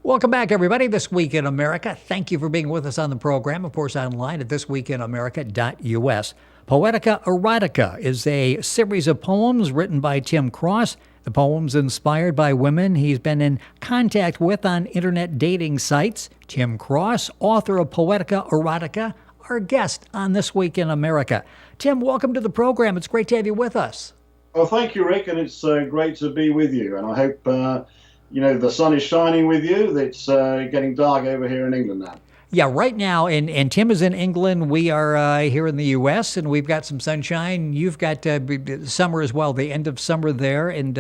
Welcome back, everybody. This Week in America. Thank you for being with us on the program. Of course, online at thisweekinamerica.us. Poetica Erotica is a series of poems written by Tim Cross. The poems inspired by women he's been in contact with on internet dating sites. Tim Cross, author of Poetica Erotica, our guest on This Week in America. Tim, welcome to the program. It's great to have you with us. Well, thank you, Rick, and it's great to be with you. And I hope, the sun is shining with you. It's getting dark over here in England now. Yeah, right now, and Tim is in England. We are here in the U.S., and we've got some sunshine. You've got summer as well, the end of summer there, and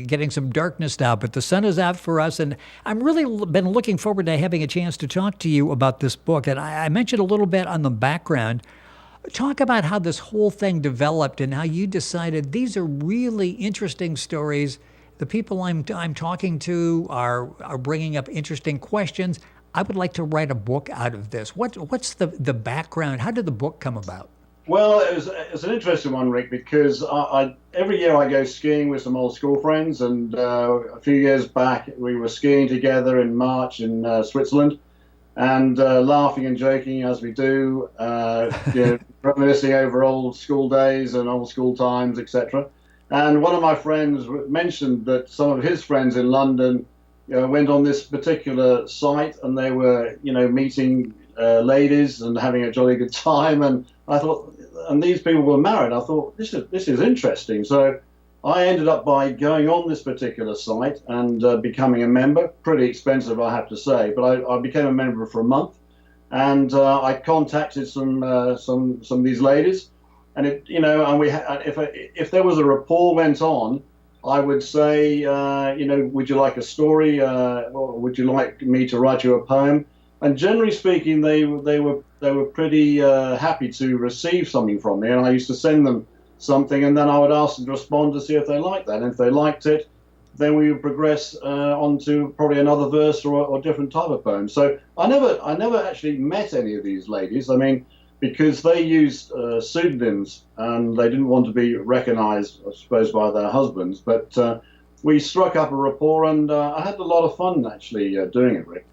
getting some darkness now. But the sun is out for us, and I'm really been looking forward to having a chance to talk to you about this book. And I mentioned a little bit on the background. Talk about how this whole thing developed and how you decided these are really interesting stories. The people I'm talking to are bringing up interesting questions. I would like to write a book out of this. What's the background? How did the book come about? Well, it's an interesting one, Rick, because every year I go skiing with some old school friends, and a few years back we were skiing together in March in Switzerland, and laughing and joking as we do, reminiscing over old school days and old school times, etc. And one of my friends mentioned that some of his friends in London went on this particular site, and they were, meeting ladies and having a jolly good time. And I thought, and these people were married. I thought, this is interesting. So I ended up by going on this particular site and becoming a member. Pretty expensive, I have to say, but I became a member for a month, and I contacted some of these ladies. And and if there was a rapport went on, I would say, would you like a story? Or would you like me to write you a poem? And generally speaking, they were pretty happy to receive something from me. And I used to send them something, and then I would ask them to respond to see if they liked that. And if they liked it, then we would progress on to probably another verse or different type of poem. So I never actually met any of these ladies. I mean, because they used pseudonyms and they didn't want to be recognized, I suppose, by their husbands. But we struck up a rapport, and I had a lot of fun actually doing it, Rick.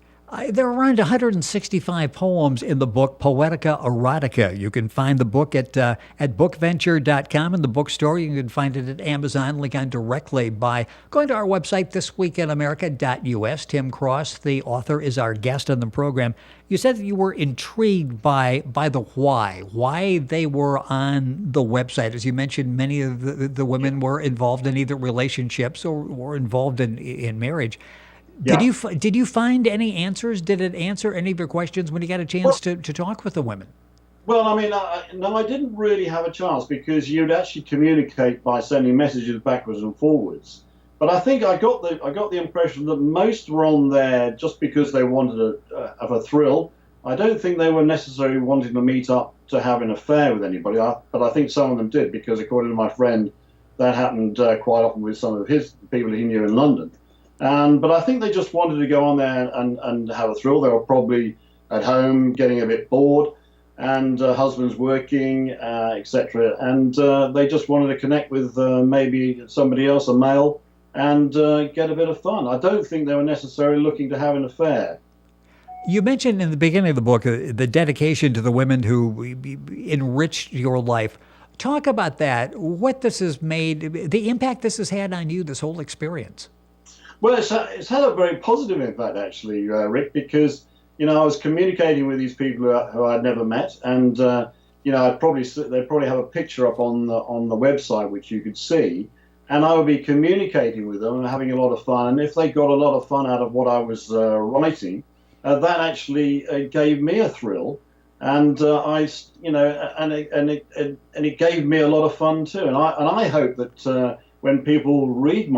There are around 165 poems in the book Poetica Erotica. You can find the book at bookventure.com in the bookstore. You can find it at Amazon, link on directly by going to our website, thisweekinamerica.us. Tim Cross, the author, is our guest on the program. You said that you were intrigued by the why they were on the website. As you mentioned, many of the women were involved in either relationships or were involved in marriage. Yeah. Did you find any answers? Did it answer any of your questions when you got a chance to talk with the women? Well, I mean, no, I didn't really have a chance, because you'd actually communicate by sending messages backwards and forwards. But I think I got the impression that most were on there just because they wanted a thrill. I don't think they were necessarily wanting to meet up to have an affair with anybody. But I think some of them did, because according to my friend, that happened quite often with some of his people he knew in London. But I think they just wanted to go on there and have a thrill. They were probably at home getting a bit bored, and husbands working, etc. And they just wanted to connect with maybe somebody else, a male, and get a bit of fun. I don't think they were necessarily looking to have an affair. You mentioned in the beginning of the book the dedication to the women who enriched your life. Talk about that, what this has made, the impact this has had on you, this whole experience. Well, it's had a very positive impact, actually, Rick, because, I was communicating with these people who I'd never met, and, they'd probably have a picture up on the website, which you could see, and I would be communicating with them and having a lot of fun. And if they got a lot of fun out of what I was writing, that actually gave me a thrill, and it gave me a lot of fun too. And I hope that when people read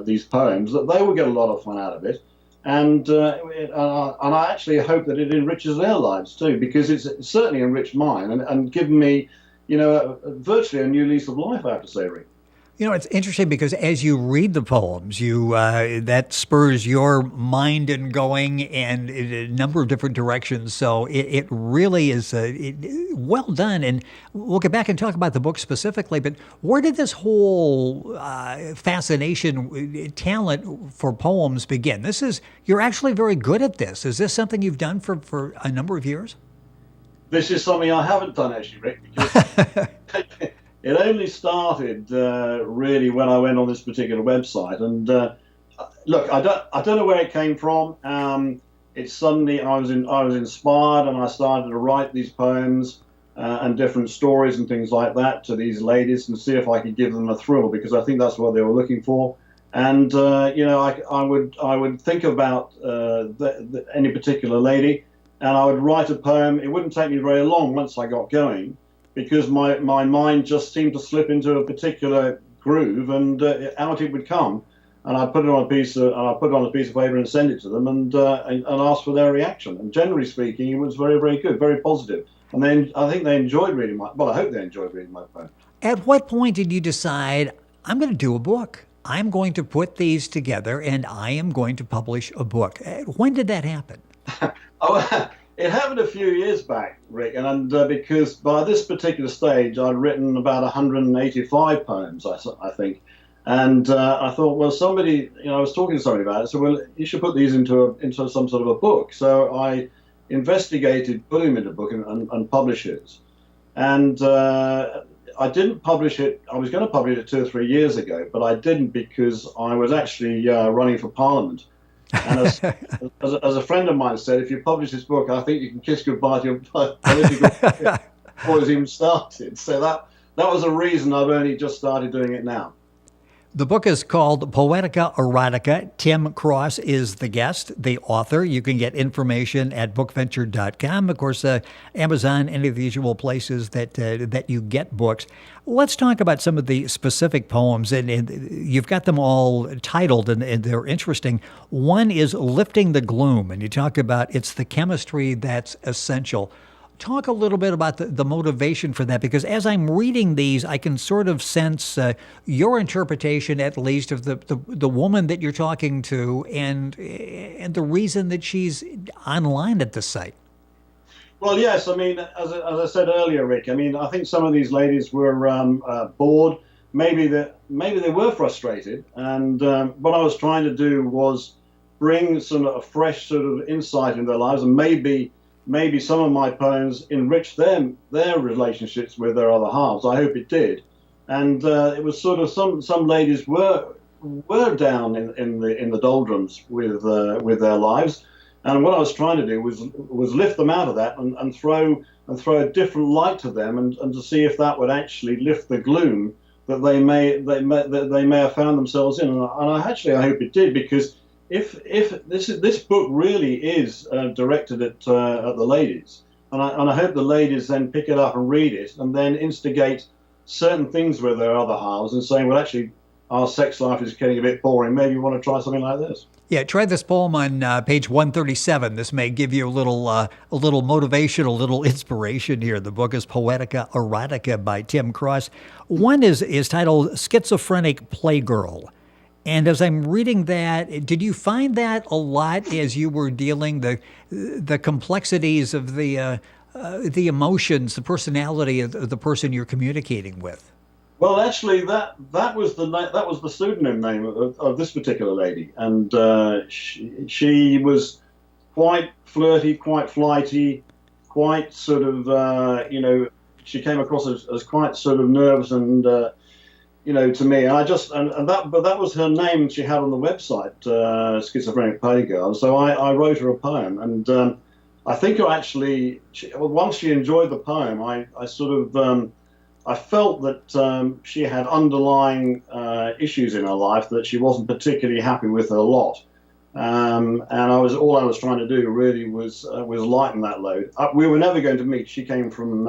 these poems, that they will get a lot of fun out of it, and I actually hope that it enriches their lives too, because it's certainly enriched mine and given me, virtually a new lease of life, I have to say, Rick. You know, it's interesting because as you read the poems, you that spurs your mind in going and in a number of different directions. So it really is well done. And we'll get back and talk about the book specifically. But where did this whole fascination, talent for poems begin? You're actually very good at this. Is this something you've done for a number of years? This is something I haven't done actually, Rick, because it only started really when I went on this particular website. And look, I don't know where it came from. It's suddenly I was inspired, and I started to write these poems and different stories and things like that to these ladies, and see if I could give them a thrill, because I think that's what they were looking for. And I would think about any particular lady, and I would write a poem. It wouldn't take me very long once I got going, because my mind just seemed to slip into a particular groove, and out it would come. And I'd put it on a piece of paper and send it to them, and ask for their reaction. And generally speaking, it was very, very good, very positive. And then I think they enjoyed reading I hope they enjoyed reading my poem. At what point did you decide, I'm going to do a book? I'm going to put these together and I am going to publish a book. When did that happen? It happened a few years back, Rick, and because by this particular stage I'd written about 185 poems, I think, and I thought, well, I was talking to somebody about it, so well, you should put these into some sort of a book. So I investigated putting them into a book and publish it, and I didn't publish it. I was going to publish it 2 or 3 years ago, but I didn't because I was actually running for Parliament. And as a friend of mine said, if you publish this book, I think you can kiss goodbye to your political career before it's even started. So that was a reason I've only just started doing it now. The book is called Poetica Erotica. Tim Cross is the guest, the author. You can get information at bookventure.com. Of course, Amazon, any of the usual places that you get books. Let's talk about some of the specific poems, and you've got them all titled, and they're interesting. One is Lifting the Gloom, and you talk about it's the chemistry that's essential. Talk a little bit about the motivation for that, because as I'm reading these, I can sort of sense your interpretation, at least, of the woman that you're talking to, and the reason that she's online at the site. Well, yes. I mean, as I said earlier, Rick. I mean, I think some of these ladies were bored. Maybe they were frustrated, and what I was trying to do was bring a fresh sort of insight into their lives, and maybe some of my poems enriched their relationships with their other halves. I hope it did. And it was sort of some ladies were down in the doldrums with their lives. And what I was trying to do was lift them out of that and throw a different light to them, and to see if that would actually lift the gloom that they may have found themselves in. And I hope it did, because if this book really is directed at the ladies, and I hope the ladies then pick it up and read it, and then instigate certain things with their other halves, and saying, well, actually, our sex life is getting a bit boring. Maybe you want to try something like this. Yeah, try this poem on page 137. This may give you a little motivation, a little inspiration here. The book is Poetica Erotica by Tim Cross. One is titled Schizophrenic Playgirl. And as I'm reading that, did you find that a lot as you were dealing the complexities of the emotions, the personality of the person you're communicating with? Well, actually, that was the pseudonym name of this particular lady, and she was quite flirty, quite flighty, quite sort of she came across as quite sort of nervous and to me. And that was her name she had on the website, Schizophrenic Playgirl. So I wrote her a poem, and I think once she enjoyed the poem, I felt that she had underlying issues in her life that she wasn't particularly happy with a lot, and all I was trying to do really was lighten that load. We were never going to meet. She came from,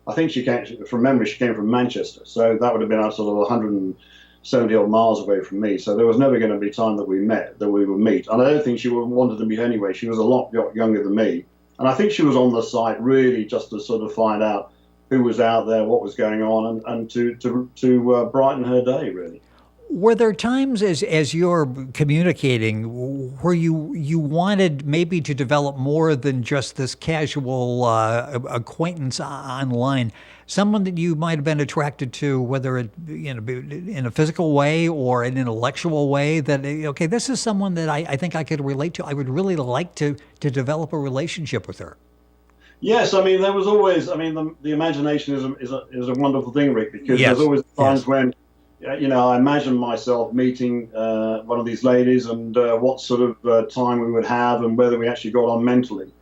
I think she came from memory. She came from Manchester, so that would have been sort of 170 odd miles away from me. So there was never going to be time that we would meet. And I don't think she wanted to meet anyway. She was a lot younger than me, and I think she was on the site really just to sort of find out who was out there, what was going on, and to brighten her day, really. Were there times as you're communicating where you wanted maybe to develop more than just this casual acquaintance online? Someone that you might have been attracted to, whether it in a physical way or an intellectual way, that okay, this is someone that I think I could relate to. I would really like to develop a relationship with her. Yes, I mean there was always. I mean the imagination is a wonderful thing, Rick, because Yes. there's always times Yes. when I imagine myself meeting one of these ladies and what sort of time we would have and whether we actually got on mentally.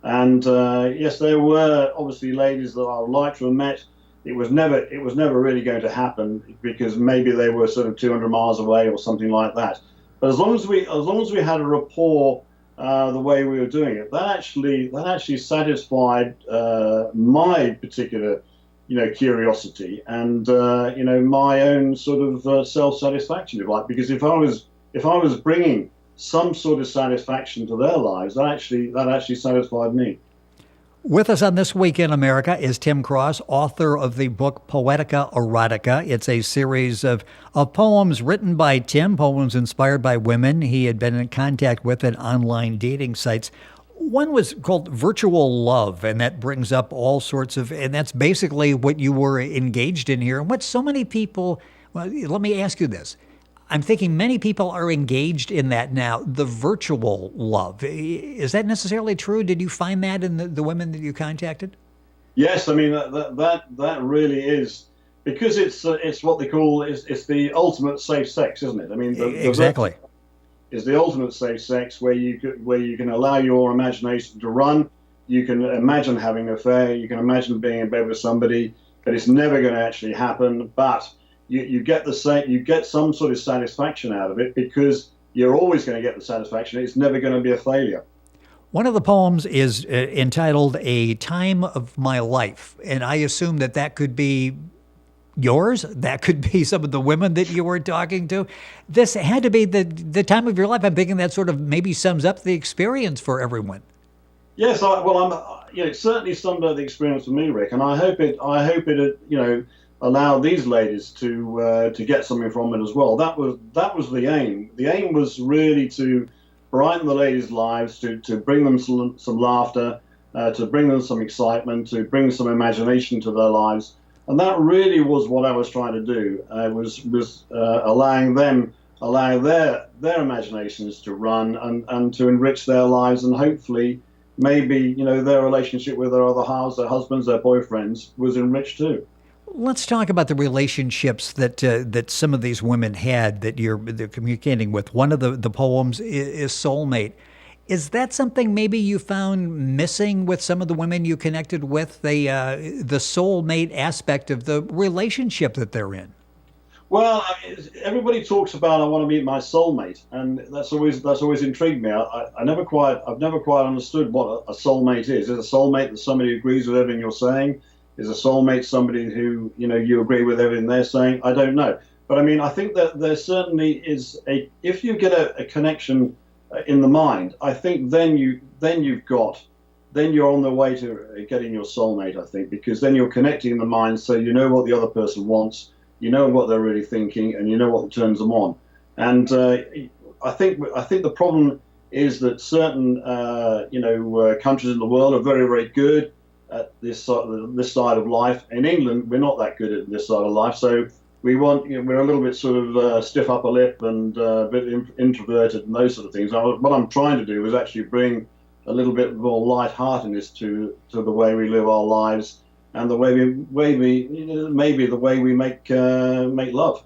And yes, there were obviously ladies that I would like to have met. It was never really going to happen because maybe they were sort of 200 miles away or something like that. But as long as we had a rapport the way we were doing it, that actually satisfied my particular curiosity and my own sort of self-satisfaction, if you like. Because if I was bringing some sort of satisfaction to their lives, that actually satisfied me. With us on This Week in America is Tim Cross, author of the book Poetica Erotica. It's a series of poems written by Tim, poems inspired by women he had been in contact with at online dating sites. One was called Virtual Love, and that brings up all sorts of, and that's basically what you were engaged in here. And what so many people, well, let me ask you this. I'm thinking many people are engaged in that now, the virtual love. Is that necessarily true? Did you find that in the women that you contacted? Yes, I mean that really is, because it's what they call it's the ultimate safe sex, isn't it? I mean, Exactly. Is the ultimate safe sex where you can allow your imagination to run. You can imagine having an affair. You can imagine being in bed with somebody, but it's never going to actually happen. But you get some sort of satisfaction out of it because you're always going to get the satisfaction. It's never going to be a failure. One of the poems is entitled "A Time of My Life," and I assume that could be yours. That could be some of the women that you were talking to. This had to be the time of your life. I'm thinking that sort of maybe sums up the experience for everyone. Yes, it's certainly summed up the experience for me, Rick, and I hope it allow these ladies to get something from it as well. That was the aim. The aim was really to brighten the ladies' lives, to bring them some laughter, to bring them some excitement, to bring some imagination to their lives. And that really was what I was trying to do. Was allowing their imaginations to run and to enrich their lives, and hopefully maybe their relationship with their other halves, their husbands, their boyfriends was enriched too. Let's talk about the relationships that some of these women had that they're communicating with. One of the poems is soulmate. Is that something maybe you found missing with some of the women you connected with, the soulmate aspect of the relationship that they're in? Well, everybody talks about I want to meet my soulmate, and that's always intrigued me. I've never quite understood what a soulmate is. Is a soulmate that somebody agrees with everything you're saying? Is a soulmate somebody who you agree with everything they're saying? I don't know, but I mean I think that there certainly is if you get a connection in the mind, I think then you're on the way to getting your soulmate. I think because then you're connecting in the mind, so you know what the other person wants. You know what they're really thinking, and you know what turns them on. And I think the problem is that certain countries in the world are very, very good at this side of life. In England, we're not that good at this side of life, so we're a little bit sort of stiff upper lip and a bit introverted and those sort of things. What I'm trying to do is actually bring a little bit more lightheartedness to the way we live our lives. And the way we make love.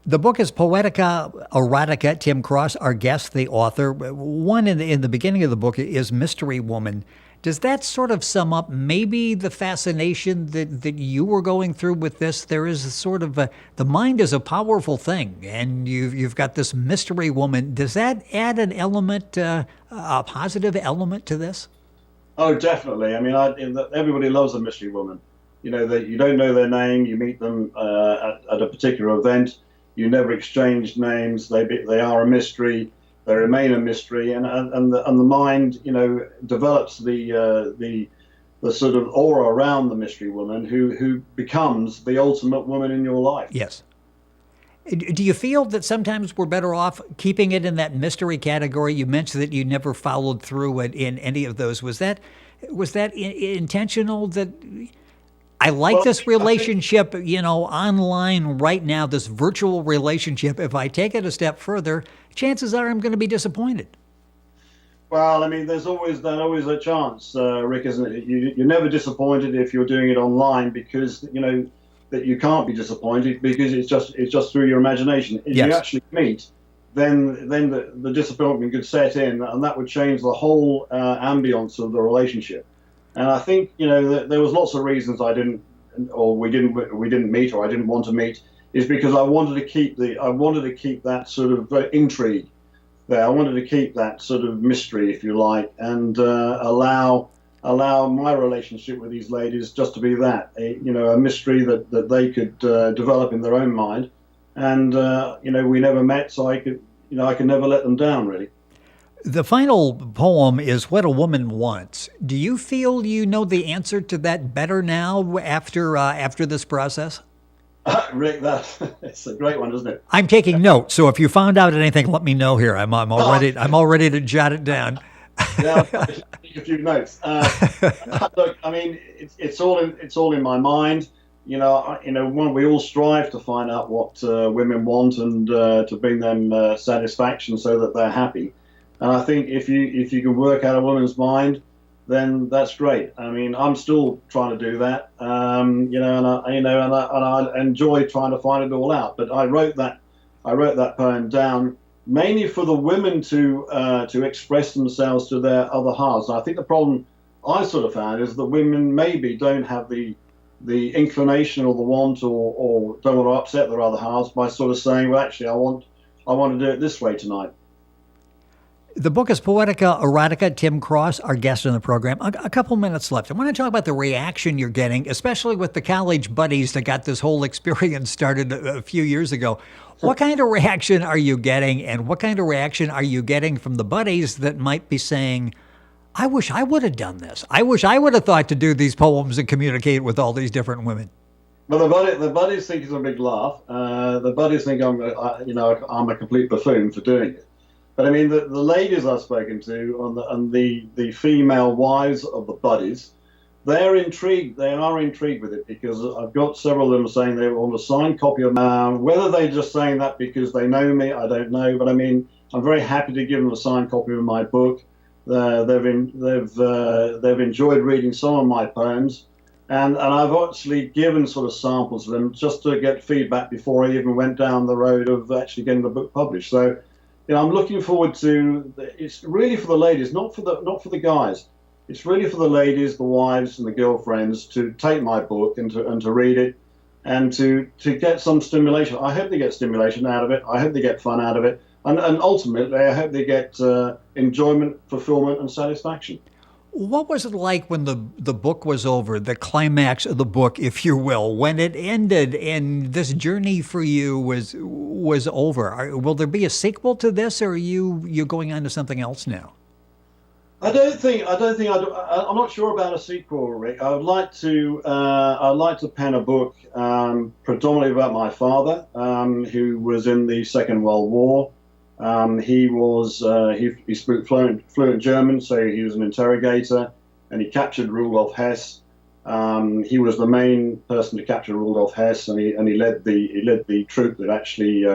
The book is Poetica Erotica. Tim Cross, our guest, the author. One in the beginning of the book is Mystery Woman. Does that sort of sum up maybe the fascination that you were going through with this? There is a sort of the mind is a powerful thing, and you've got this mystery woman. Does that add an element, a positive element to this? Oh, definitely. I mean, everybody loves a mystery woman. That you don't know their name. You meet them at a particular event. You never exchange names. They are a mystery. They remain a mystery, and the mind, develops the sort of aura around the mystery woman who becomes the ultimate woman in your life. Yes. Do you feel that sometimes we're better off keeping it in that mystery category? You mentioned that you never followed through in any of those. Was that intentional? That I like this relationship, online right now, this virtual relationship. If I take it a step further, chances are I'm going to be disappointed. Well, I mean, there's always a chance, Rick, isn't it? You're never disappointed if you're doing it online, because that you can't be disappointed because it's just through your imagination. If you actually meet, then the disappointment could set in, and that would change the whole ambience of the relationship. And I think that there was lots of reasons we didn't meet, or I didn't want to meet, is because I wanted to keep that sort of intrigue there. I wanted to keep that sort of mystery, if you like, and allow my relationship with these ladies just to be that, a mystery that they could develop in their own mind. And, we never met, so I could never let them down, really. The final poem is What a Woman Wants. Do you feel you know the answer to that better now after this process? Rick, it's a great one, isn't it? I'm taking notes, so if you found out anything, let me know here. I'm all ready to jot it down. Yeah, I'll take a few notes. Look, I mean, it's all in my mind. When we all strive to find out what women want and to bring them satisfaction so that they're happy. And I think if you can work out a woman's mind, then that's great. I mean, I'm still trying to do that. And I enjoy trying to find it all out. But I wrote that poem down mainly for the women to express themselves to their other halves. And I think the problem I sort of found is that women maybe don't have the inclination or the want or don't want to upset their other halves by sort of saying, well, actually, I want to do it this way tonight. The book is Poetica Erotica. Tim Cross, our guest on the program. A couple minutes left. I want to talk about the reaction you're getting, especially with the college buddies that got this whole experience started a few years ago. What kind of reaction are you getting, and what kind of reaction are you getting from the buddies that might be saying, I wish I would have done this. I wish I would have thought to do these poems and communicate with all these different women. Well, the buddies think it's a big laugh. The buddies think I'm a complete buffoon for doing it. But I mean, the ladies I've spoken to and the female wives of the buddies, they're intrigued. They are intrigued with it, because I've got several of them saying they want a signed copy of mine. Whether they're just saying that because they know me, I don't know. But I mean, I'm very happy to give them a signed copy of my book. They've enjoyed reading some of my poems, and I've actually given sort of samples to them just to get feedback before I even went down the road of actually getting the book published. So, I'm looking forward to. It's really for the ladies, not for the guys. It's really for the ladies, the wives, and the girlfriends to take my book and to read it, and to get some stimulation. I hope they get stimulation out of it. I hope they get fun out of it, and ultimately, I hope they get enjoyment, fulfillment, and satisfaction. What was it like when the book was over, the climax of the book, if you will, when it ended and this journey for you was over? Will there be a sequel to this, or are you going on to something else now? I'm not sure about a sequel, Rick. I'd like to pen a book predominantly about my father, who was in the Second World War. He spoke fluent German, so he was an interrogator, and he captured Rudolf Hess. He was the main person to capture Rudolf Hess, and he led the troop that actually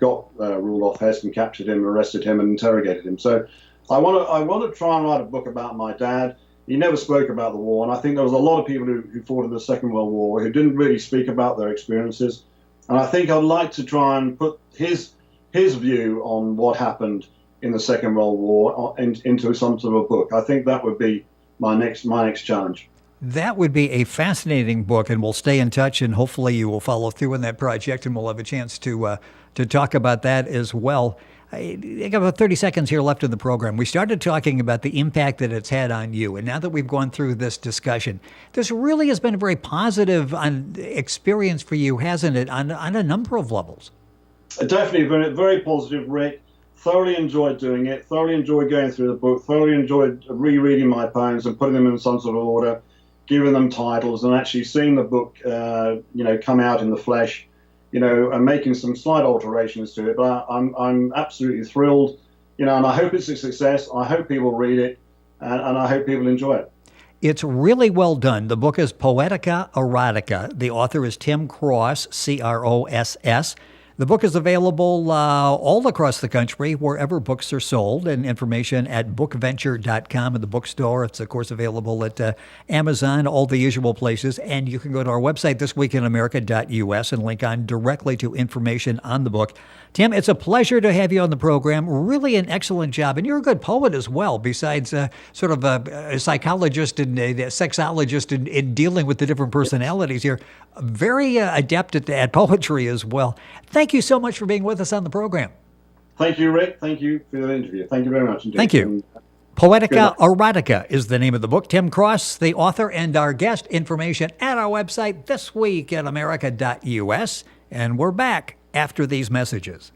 got Rudolf Hess and captured him, arrested him, and interrogated him. So I want to try and write a book about my dad. He never spoke about the war, and I think there was a lot of people who fought in the Second World War who didn't really speak about their experiences. And I think I'd like to try and put his view on what happened in the Second World War into some sort of a book. I think that would be my next challenge. That would be a fascinating book, and we'll stay in touch, and hopefully you will follow through on that project, and we'll have a chance to talk about that as well. I got about 30 seconds here left in the program. We started talking about the impact that it's had on you, and now that we've gone through this discussion, this really has been a very positive experience for you, hasn't it, on a number of levels? Definitely, very, very positive, Rick. Thoroughly enjoyed doing it, thoroughly enjoyed going through the book, thoroughly enjoyed rereading my poems and putting them in some sort of order. giving them titles, and actually seeing the book, come out in the flesh, and making some slight alterations to it. But I'm absolutely thrilled, and I hope it's a success. I hope people read it, and I hope people enjoy it. It's really well done. The book is Poetica Erotica. The author is Tim Cross, Cross. The book is available all across the country, wherever books are sold, and information at bookventure.com in the bookstore. It's, of course, available at Amazon, all the usual places. And you can go to our website, thisweekinamerica.us, and link on directly to information on the book. Tim, it's a pleasure to have you on the program. Really an excellent job. And you're a good poet as well, besides sort of a psychologist and a sexologist in dealing with the different personalities here. Very adept at poetry as well. Thank you so much for being with us on the program. Thank you, Rick. Thank you for the interview. Thank you very much indeed. Thank you. Poetica Erotica is the name of the book. Tim Cross, the author, and our guest. Information at our website, thisweekinamerica.us. And we're back after these messages.